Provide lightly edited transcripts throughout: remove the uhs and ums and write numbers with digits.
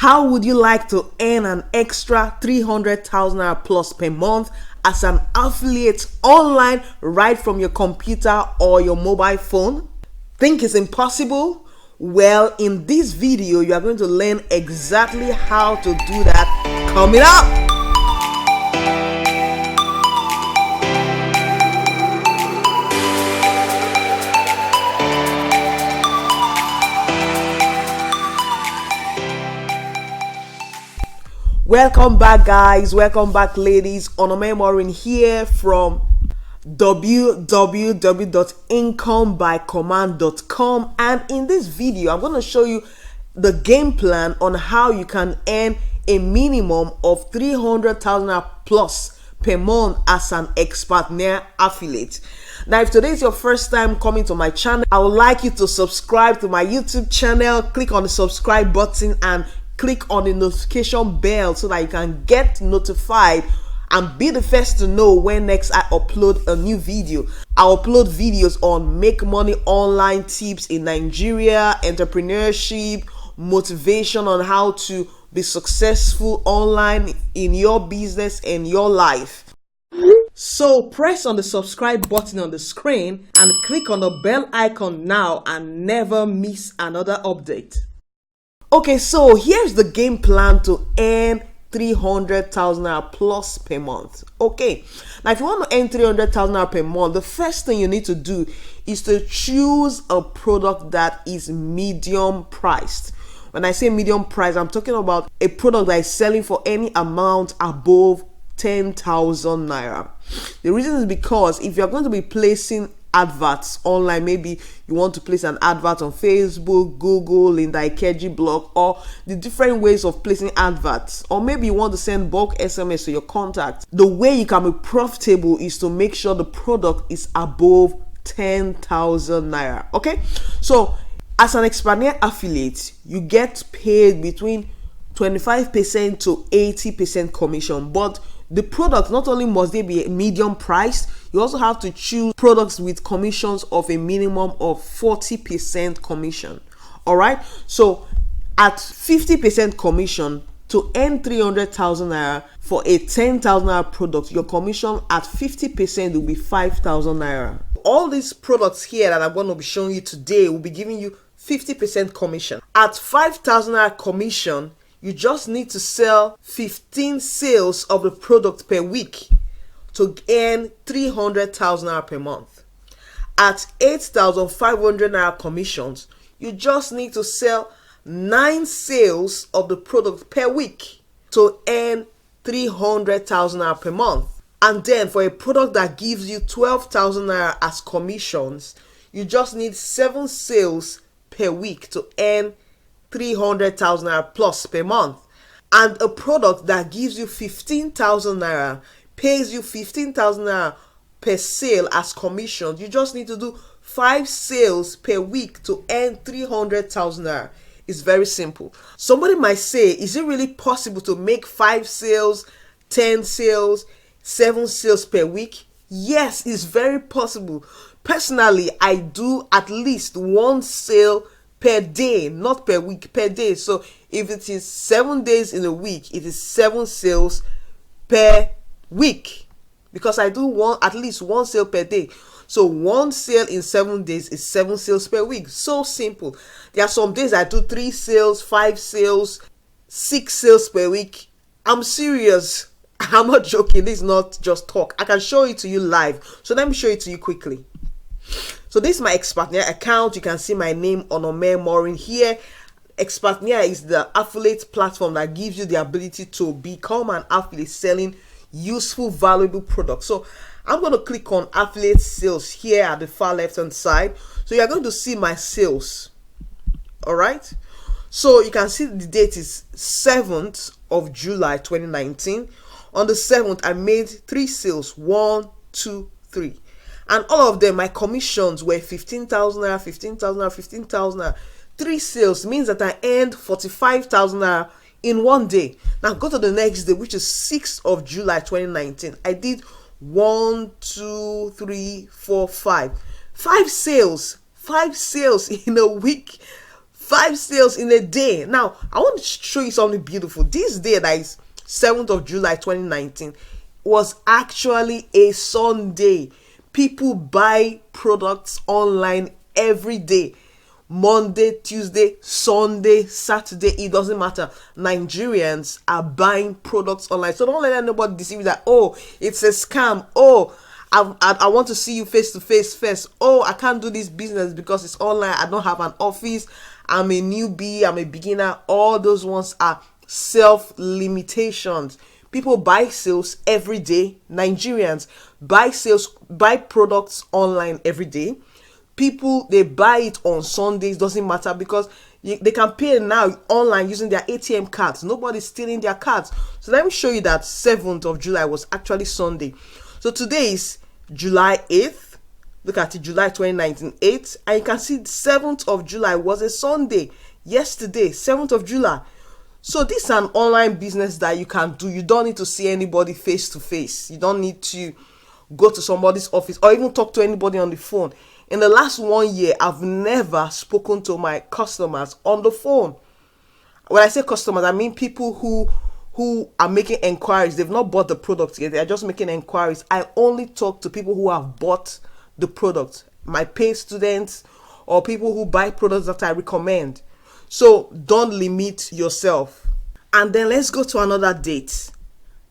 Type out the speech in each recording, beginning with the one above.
How would you like to earn an extra 300,000 naira plus per month as an affiliate online right from your computer or your mobile phone? Think it's impossible? Well, in this video, you are going to learn exactly how to do that coming up. Welcome back, guys. Welcome back, ladies. Onome Morin here from www.incomebycommand.com, and in this video I'm going to show you the game plan on how you can earn a minimum of 300,000 plus per month as an Expertnaire affiliate. Now, if today is your first time coming to my channel, I would like you to subscribe to my YouTube channel. Click on the subscribe button and click on the notification bell so that you can get notified and be the first to know when next I upload a new video. I upload videos on make money online tips in Nigeria, entrepreneurship, motivation on how to be successful online in your business and your life. So press on the subscribe button on the screen and click on the bell icon now and never miss another update. Okay, so here's the game plan to earn 300,000 plus per month. Okay, now if you want to earn 300,000 per month, the first thing you need to do is to choose a product that is medium priced. When I say medium price, I'm talking about a product that is selling for any amount above 10,000 naira. The reason is because if you're going to be placing adverts online, maybe you want to place an advert on Facebook, Google, in the Ikeji blog, or the different ways of placing adverts, or maybe you want to send bulk SMS to your contacts, the way you can be profitable is to make sure the product is above 10,000 naira. Okay, so as an Expertnaire affiliate, you get paid between 25% to 80% commission, but the product, not only must they be medium priced, you also have to choose products with commissions of a minimum of 40% commission. All right, so at 50% commission, to earn 300,000 naira for a 10,000 naira product, your commission at 50% will be 5,000 naira. All these products here that I'm going to be showing you today will be giving you 50% commission. At 5,000 naira commission, you just need to sell 15 sales of the product per week to earn 300,000 naira per month. At 8,500 naira commissions, you just need to sell 9 sales of the product per week to earn 300,000 naira per month. And then for a product that gives you 12,000 naira as commissions, you just need 7 sales per week to earn 300,000 naira plus per month. And a product that gives you 15,000 naira, pays you 15,000 naira per sale as commission, you just need to do 5 sales per week to earn 300,000 naira. It's very simple. Somebody might say, is it really possible to make 5 sales, 10 sales, 7 sales per week? Yes, it's very possible. Personally, I do at least 1 sale per day, not per week, per day. So if it is 7 days in a week, it is 7 sales per week, because I do at least 1 sale per day. So 1 sale in 7 days is 7 sales per week. So simple. There are some days I do 3 sales, 5 sales, 6 sales per week. I'm serious. I'm not joking. This is not just talk. I can show it to you live. So let me show it to you quickly. So this is my Expertnaire account. You can see my name, Onome Morin, here. Expertnaire is the affiliate platform that gives you the ability to become an affiliate selling useful, valuable products. So I'm going to click on affiliate sales here at the far left hand side. So you're going to see my sales. All right. So you can see the date is 7th of July 2019. On the 7th, I made 3 sales. 1, 2, 3. And all of them, my commissions were 15,000 naira, 15,000 naira, 15,000 naira. 3 sales means that I earned 45,000 naira in 1 day. Now go to the next day, which is 6th of July 2019. I did 1, 2, 3, 4, 5. 5 sales. 5 sales in a week. 5 sales in a day. Now I want to show you something beautiful. This day, that is 7th of July 2019, was actually a Sunday. People buy products online every day. Monday, Tuesday, Sunday, Saturday, it doesn't matter. Nigerians are buying products online. So don't let anybody deceive you that, oh, it's a scam. Oh, I want to see you face to face first. Oh, I can't do this business because it's online. I don't have an office. I'm a newbie. I'm a beginner. All those ones are self-limitations. People buy sales every day. Nigerians buy products online every day. People, they buy it on Sundays, doesn't matter, because they can pay now online using their ATM cards. Nobody's stealing their cards. So let me show you that 7th of July was actually Sunday. So today is July 8th. Look at it, July 2019, 8th. And you can see 7th of July was a Sunday. Yesterday, 7th of July. So this is an online business that you can do. You don't need to see anybody face to face. You don't need to go to somebody's office or even talk to anybody on the phone. In the last 1 year, I've never spoken to my customers on the phone. When I say customers, I mean people who are making inquiries. They've not bought the product yet. They're just making inquiries. I only talk to people who have bought the product. My paid students or people who buy products that I recommend. So don't limit yourself. And then let's go to another date.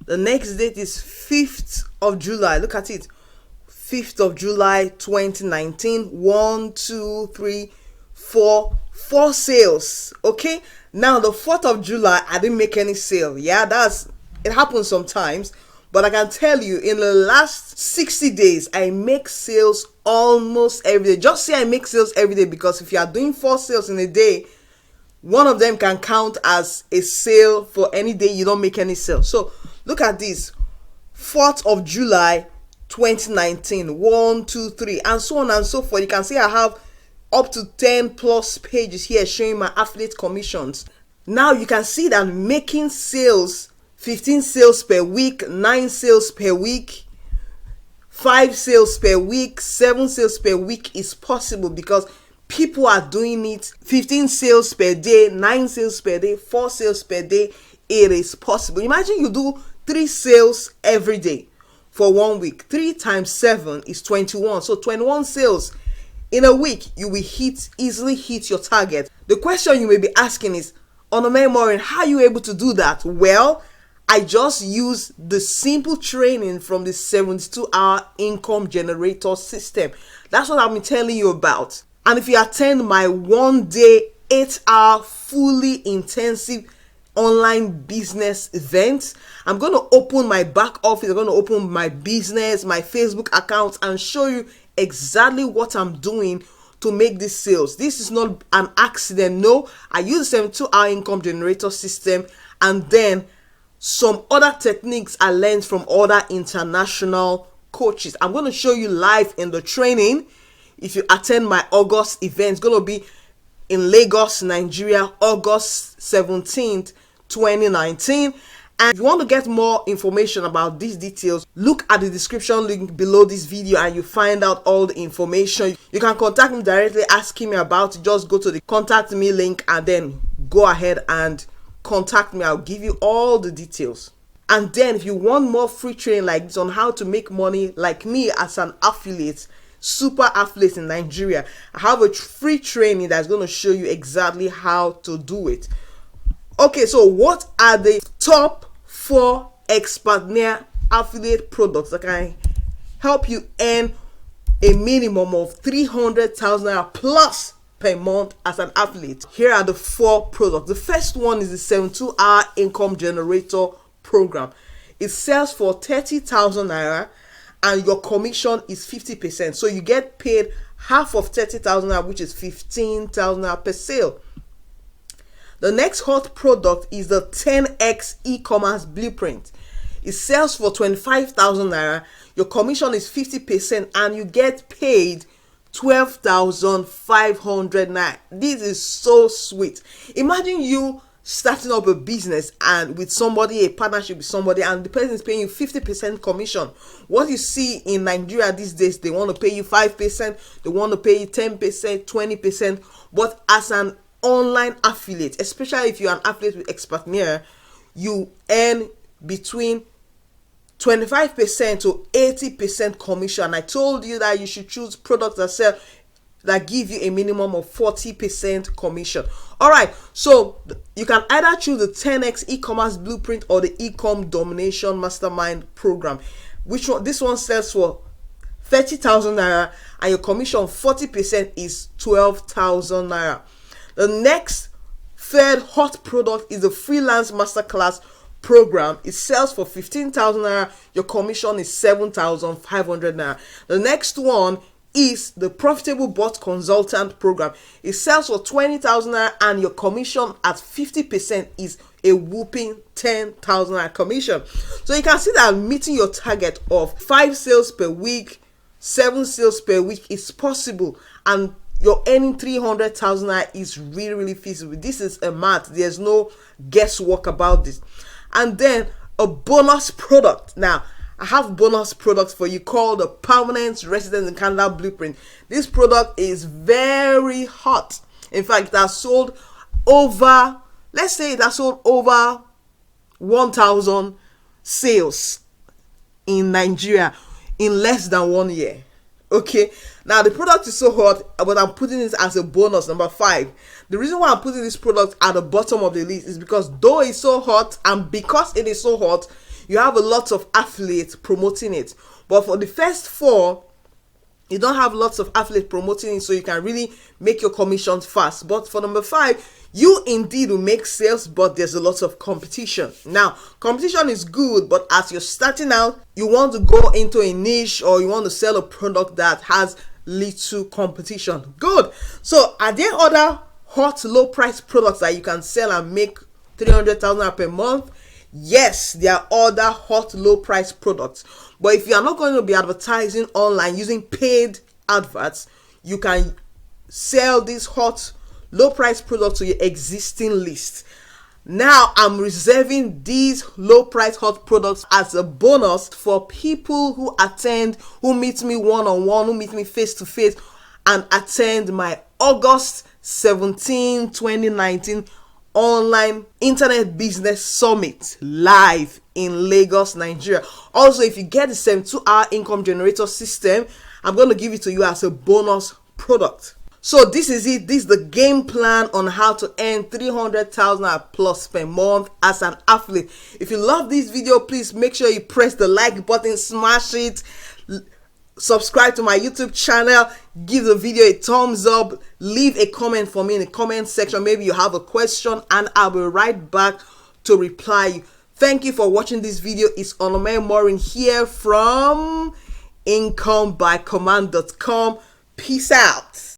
The next date is 5th of July. Look at it. 5th of July 2019. 1, 2, 3, 4 sales. Okay, now the 4th of July, I didn't make any sale. Yeah, it happens sometimes, but I can tell you, in the last 60 days, I make sales almost every day. Just say I make sales every day, because if you are doing 4 sales in a day, one of them can count as a sale for any day you don't make any sales. So look at this. 4th of July 2019, 1, 2, 3, and so on and so forth. You can see I have up to 10 plus pages here showing my affiliate commissions. Now you can see that making sales, 15 sales per week, 9 sales per week, 5 sales per week, 7 sales per week is possible, because people are doing it. 15 sales per day, 9 sales per day, 4 sales per day. It is possible. Imagine you do 3 sales every day for 1 week. 3 times 7 is 21. So 21 sales in a week. You will easily hit your target. The question you may be asking is, Onome Morin, how are you able to do that? Well, I just use the simple training from the 72-hour income generator system. That's what I've been telling you about. And if you attend my 1-day, 8-hour, fully intensive online business event, I'm going to open my back office. I'm going to open my business, my Facebook account, and show you exactly what I'm doing to make these sales. This is not an accident. No, I use the 72-hour income generator system, and then some other techniques I learned from other international coaches. I'm going to show you live in the training. If you attend my August event, it's going to be in Lagos, Nigeria, August 17th, 2019. And if you want to get more information about these details, look at the description link below this video and you find out all the information. You can contact me directly, asking me about it. Just go to the contact me link and then go ahead and contact me. I'll give you all the details. And then if you want more free training like this on how to make money like me as an affiliate, super affiliate in Nigeria, I have a free training that's going to show you exactly how to do it. Okay, so what are the top 4 Expertnaire affiliate products that can help you earn a minimum of 300,000 naira plus per month as an affiliate? Here are the 4 products. The first one is the 72-hour income generator program. It sells for 30,000 naira and your commission is 50%. So you get paid half of 30,000 naira, which is 15,000 naira per sale. The next hot product is the 10x e-commerce blueprint. It sells for 25,000 naira. Your commission is 50% and you get paid 12,500 naira. This is so sweet. Imagine you starting up a business and with somebody, a partnership with somebody, and the person is paying you 50% commission. What you see in Nigeria these days, they want to pay you 5%, they want to pay you 10%, 20%. But as an online affiliate, especially if you're an affiliate with Expertnaire, you earn between 25% to 80% commission. I told you that you should choose products that give you a minimum of 40% commission. All right, so you can either choose the 10x e-commerce blueprint or the e-com domination mastermind program. Which one? This one sells for 30,000 naira, and your commission 40% is 12,000 naira. The next third hot product is the freelance masterclass program. It sells for 15,000 naira. Your commission is 7,500 naira. The next one is the profitable bot consultant program. It sells for 20,000 naira, and your commission at 50% is a whooping 10,000 naira commission. So you can see that meeting your target of 5 sales per week, 7 sales per week is possible, and you're earning 300,000 naira is really feasible. This is a math. There's no guesswork about this. And then a bonus product. Now, I have bonus products for you called the Permanent Resident in Canada Blueprint. This product is very hot. In fact, it has sold over, let's say it has sold over 1,000 sales in Nigeria in less than 1 year. Okay, now the product is so hot, but I'm putting it as a bonus, number 5. The reason why I'm putting this product at the bottom of the list is because though it's so hot, and because it is so hot, you have a lot of affiliates promoting it. But for the first 4, you don't have lots of affiliates promoting it, so you can really make your commissions fast. But for number 5, you indeed will make sales, but there's a lot of competition. Now, competition is good, but as you're starting out, you want to go into a niche, or you want to sell a product that has little competition. Good. So are there other hot low price products that you can sell and make 300,000 per month? Yes, there are other hot low price products, but if you are not going to be advertising online using paid adverts, you can sell these hot low price products to your existing list. Now I'm reserving these low price hot products as a bonus for people who meet me one-on-one, who meet me face-to-face, and attend my August 17, 2019 online internet business summit live in Lagos, Nigeria. Also, if you get the 72-hour income generator system, I'm going to give it to you as a bonus product. So this is it. This is the game plan on how to earn 300,000 plus per month as an affiliate. If you love this video, please make sure you press the like button, smash it, subscribe to my YouTube channel, give the video a thumbs up, leave a comment for me in the comment section. Maybe you have a question and I will write back to reply. Thank you for watching this video. It's Onome Morin here from incomebycommand.com. Peace out.